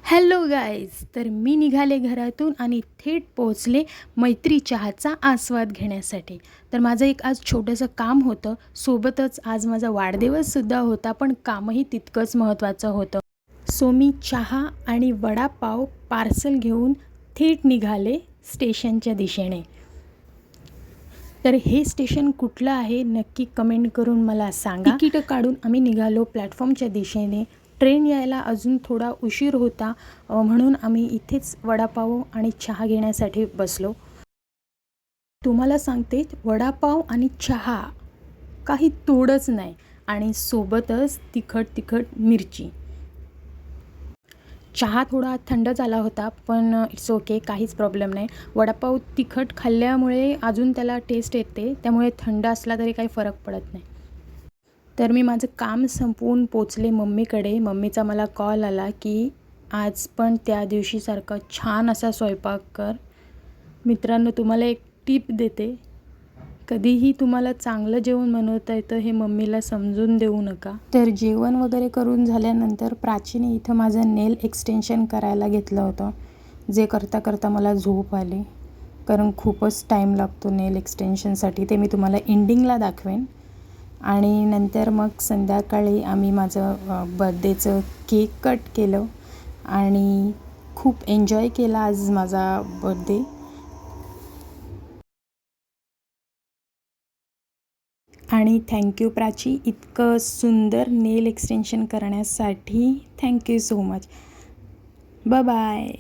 Hello guys, तर मी निघाले घरातून आणि थेट पोहोचले मैत्री चहाचा आस्वाद घेण्यासाठी. तर माझं एक आज छोटंसं काम होतं, सोबतच आज माझा वाढदिवससुद्धा होता, पण कामही तितकंच महत्त्वाचं होतं. सो मी चहा आणि वडापाव पार्सल घेऊन थेट निघाले स्टेशनच्या दिशेने. तर हे स्टेशन कुठलं आहे नक्की कमेंट करून मला सांगा. तिकीटं काढून आम्ही निघालो प्लॅटफॉर्मच्या दिशेने. ट्रेन यायला अजून थोडा उशीर होता, म्हणून आम्ही इथेच वडापाव आणि चहा घेण्यासाठी बसलो. तुम्हाला सांगते, वडापाव आणि चहा काही तोडच नाही आणि सोबतच तिखट मिरची. चहा थोडा थंड झाला होता, पण इट्स ओके, काहीच प्रॉब्लेम नाही. वडापाव तिखट खाल्ल्यामुळे अजून त्याला टेस्ट येते, त्यामुळे थंड असला तरी काही फरक पडत नाही. तर मी माझं काम संपवून पोचले मम्मीकडे. मम्मीचा मला कॉल आला की आज पण त्या दिवशीसारखा छान असा स्वयंपाक कर. मित्रांनो, तुम्हाला एक टिप देते, कधीही तुम्हाला चांगलं जेवण बनवता येतं हे मम्मीला समजून देऊ नका. तर जेवण वगैरे करून झाल्यानंतर प्राचीने इथं माझं नेल एक्सटेन्शन करायला घेतलं होतं. जे करता करता मला झोप आली, कारण खूपच टाईम लागतो नेल एक्सटेन्शनसाठी. ते मी तुम्हाला एंडिंगला दाखवेन. आणि नंतर मग संध्याकाळी आम्ही माझं बर्थडेचं केक कट केलं आणि खूप एन्जॉय केला आज माझा बर्थडे. आणि थँक्यू प्राची, इतकं सुंदर नेल एक्सटेन्शन करण्यासाठी. Thank you so much. बाय.